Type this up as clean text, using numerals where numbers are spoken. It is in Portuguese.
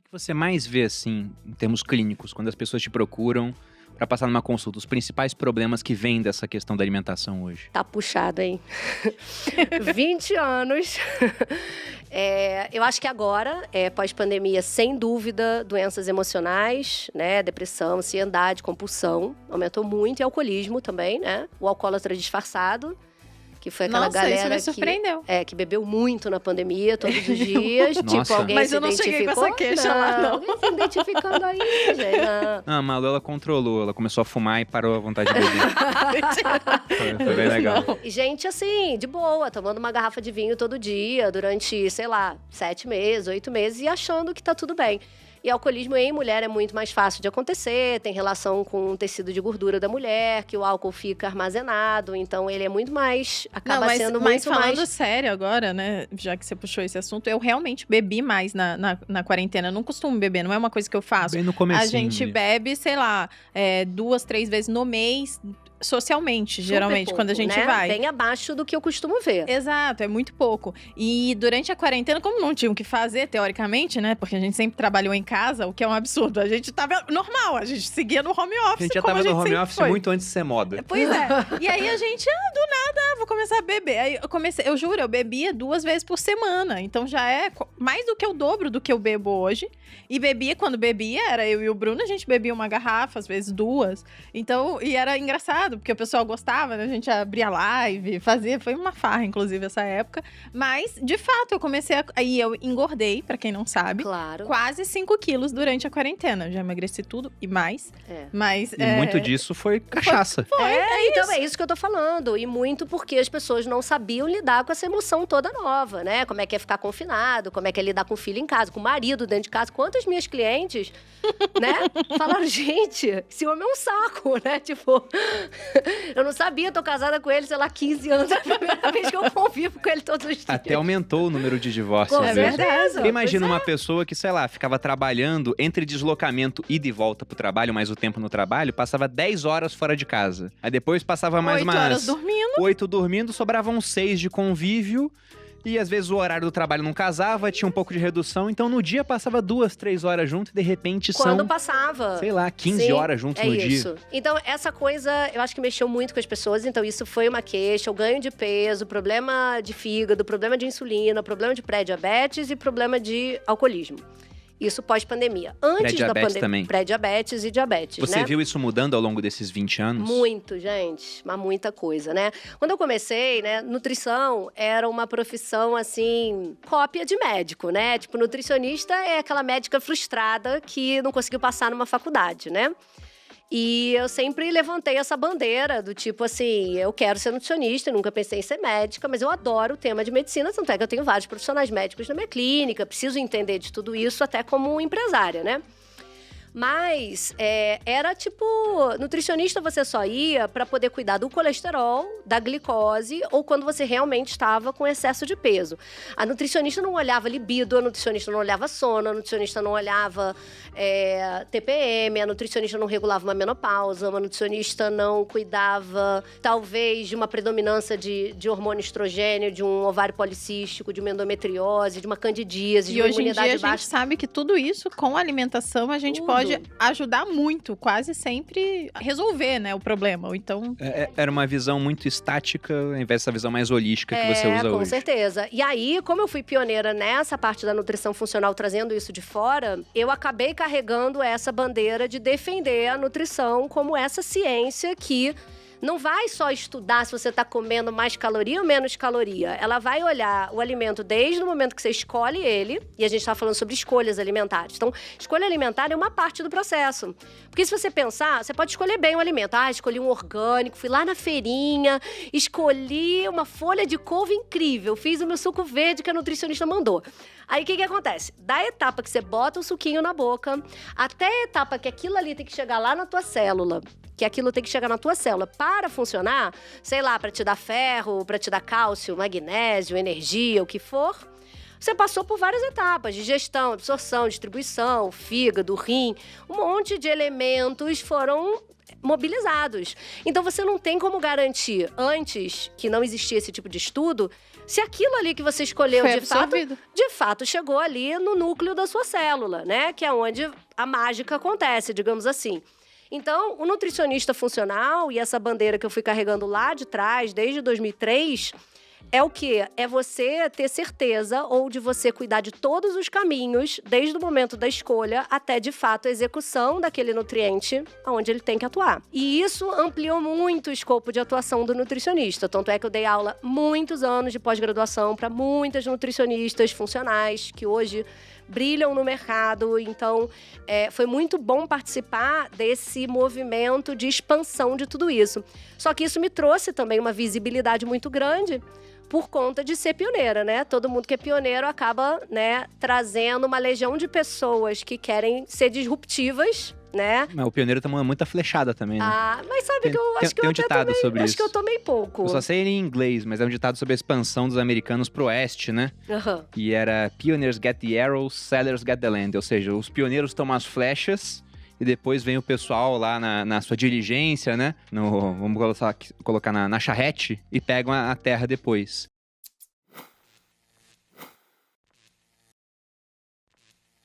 que você mais vê, assim, em termos clínicos, quando as pessoas te procuram para passar numa consulta? Os principais problemas que vêm dessa questão da alimentação hoje? Tá puxado, hein? 20 anos. Eu acho que agora, pós-pandemia, sem dúvida, doenças emocionais, né? Depressão, ansiedade, compulsão. Aumentou muito. E alcoolismo também, né? O alcoólatra disfarçado. Que foi aquela Nossa, galera isso me surpreendeu. que bebeu muito na pandemia, todos os dias. Tipo, Nossa. alguém Mas se eu não cheguei com identificou? essa queixa lá, não. Alguém se identificando aí, gente. Não. Ah, a Malu, ela controlou. Ela começou a fumar e parou a vontade de beber. Foi bem legal. E gente, assim, de boa, tomando uma garrafa de vinho todo dia, durante, sei lá, 7 meses, 8 meses, e achando que tá tudo bem. E alcoolismo em mulher é muito mais fácil de acontecer, tem relação com o tecido de gordura da mulher, que o álcool fica armazenado, então ele é muito mais, acaba sendo mas muito falando mais... sério agora, né, já que você puxou esse assunto, eu realmente bebi mais na quarentena. Eu não costumo beber, não é uma coisa que eu faço. Bem no comecinho. A gente bebe, sei lá, 2, 3 vezes no mês, socialmente, geralmente, pouco, quando a gente né? vai. Bem abaixo do que eu costumo ver. Exato, é muito pouco. E durante a quarentena, como não tinha o que fazer, teoricamente, né? Porque a gente sempre trabalhou em casa, o que é um absurdo. A gente tava normal, a gente seguia no home office. A gente já como tava no home sempre office foi. muito antes de ser moda. Pois é. E aí a gente, do nada, vou começar a beber. Aí eu juro, eu bebia 2 vezes por semana. Então já é mais do que o dobro do que eu bebo hoje. E bebia, quando bebia, era eu e o Bruno, a gente bebia uma garrafa, às vezes 2. Então, e era engraçado, porque o pessoal gostava, né? A gente abria live, fazia, foi uma farra, inclusive, essa época. Mas, de fato, eu comecei aí eu engordei, pra quem não sabe. Claro. Quase 5 quilos durante a quarentena. Já emagreci tudo e mais. Mas, E muito disso foi cachaça. Então é isso que eu tô falando. E muito porque as pessoas não sabiam lidar com essa emoção toda nova, né? Como é que é ficar confinado, como é que é lidar com o filho em casa, com o marido dentro de casa. Quantas minhas clientes, né, falaram, gente, esse homem é um saco, né? Tipo, eu não sabia, tô casada com ele, sei lá, 15 anos. É a primeira vez que eu convivo com ele todos os dias. Até aumentou o número de divórcios. Com às vezes. certeza. Porque imagina uma pessoa que, sei lá, ficava trabalhando entre deslocamento, ida e volta pro trabalho, mais o tempo no trabalho, passava 10 horas fora de casa. Aí depois passava mais 8 horas dormindo. 8 dormindo, sobravam 6 de convívio. E às vezes o horário do trabalho não casava, tinha um pouco de redução. Então no dia passava 2, 3 horas junto e de repente Quando são, passava. sei lá, 15 Sim, horas juntos no isso. dia. Então, essa coisa, eu acho que mexeu muito com as pessoas. Então, isso foi uma queixa. O ganho de peso, problema de fígado, problema de insulina, problema de pré-diabetes e problema de alcoolismo. Isso pós-pandemia. Antes da pandemia. Também. Pré-diabetes e diabetes, Você né? viu isso mudando ao longo desses 20 anos? Muito, gente. Mas muita coisa, né? Quando eu comecei, né, nutrição era uma profissão, assim, cópia de médico, né? Tipo, nutricionista é aquela médica frustrada que não conseguiu passar numa faculdade, né? E eu sempre levantei essa bandeira do tipo assim, eu quero ser nutricionista, nunca pensei em ser médica, mas eu adoro o tema de medicina, tanto é que eu tenho vários profissionais médicos na minha clínica, preciso entender de tudo isso até como empresária, né? Mas era tipo, nutricionista você só ia para poder cuidar do colesterol, da glicose ou quando você realmente estava com excesso de peso. A nutricionista não olhava libido, a nutricionista não olhava sono, a nutricionista não olhava TPM, a nutricionista não regulava uma menopausa, uma nutricionista não cuidava, talvez, de uma predominância de hormônio estrogênio, de um ovário policístico, de uma endometriose, de uma candidíase, de E uma hoje em dia imunidade a baixa. gente sabe que tudo isso, com a alimentação, a gente pode ajudar muito, quase sempre, a resolver, né, o problema. Ou então... Era uma visão muito estática, ao invés dessa visão mais holística que você usa com hoje. certeza. E aí, como eu fui pioneira nessa parte da nutrição funcional, trazendo isso de fora, eu acabei carregando essa bandeira de defender a nutrição como essa ciência que não vai só estudar se você está comendo mais caloria ou menos caloria. Ela vai olhar o alimento desde o momento que você escolhe ele, e a gente está falando sobre escolhas alimentares. Então, escolha alimentar é uma parte do processo. Porque se você pensar, você pode escolher bem o alimento. Escolhi um orgânico, fui lá na feirinha, escolhi uma folha de couve incrível, fiz o meu suco verde que a nutricionista mandou. Aí, o que acontece? Da etapa que você bota o suquinho na boca, até a etapa que aquilo ali tem que chegar lá na tua célula, que aquilo tem que chegar na tua célula para funcionar, sei lá, para te dar ferro, para te dar cálcio, magnésio, energia, o que for, você passou por várias etapas: digestão, absorção, distribuição, fígado, rim. Um monte de elementos foram mobilizados. Então você não tem como garantir, antes que não existia esse tipo de estudo, se aquilo ali que você escolheu Foi de fato chegou ali no núcleo da sua célula, né? Que é onde a mágica acontece, digamos assim. Então, o nutricionista funcional, e essa bandeira que eu fui carregando lá de trás, desde 2003, é o quê? É você ter certeza, ou de você cuidar de todos os caminhos, desde o momento da escolha até, de fato, a execução daquele nutriente onde ele tem que atuar. E isso ampliou muito o escopo de atuação do nutricionista. Tanto é que eu dei aula muitos anos de pós-graduação para muitas nutricionistas funcionais que hoje brilham no mercado. Então, foi muito bom participar desse movimento de expansão de tudo isso. Só que isso me trouxe também uma visibilidade muito grande por conta de ser pioneira, né? Todo mundo que é pioneiro acaba, né, trazendo uma legião de pessoas que querem ser disruptivas, né? Mas o pioneiro tomou muita flechada também, né? Ah, mas sabe que eu acho que tem eu um ditado sobre acho isso. que eu tomei pouco. Eu só sei ele em inglês, mas é um ditado sobre a expansão dos americanos pro oeste, né? Aham. E era Pioneers get the arrows, sellers get the land. Ou seja, os pioneiros tomam as flechas e depois vem o pessoal lá na sua diligência, né? Vamos colocar na charrete e pegam a terra depois.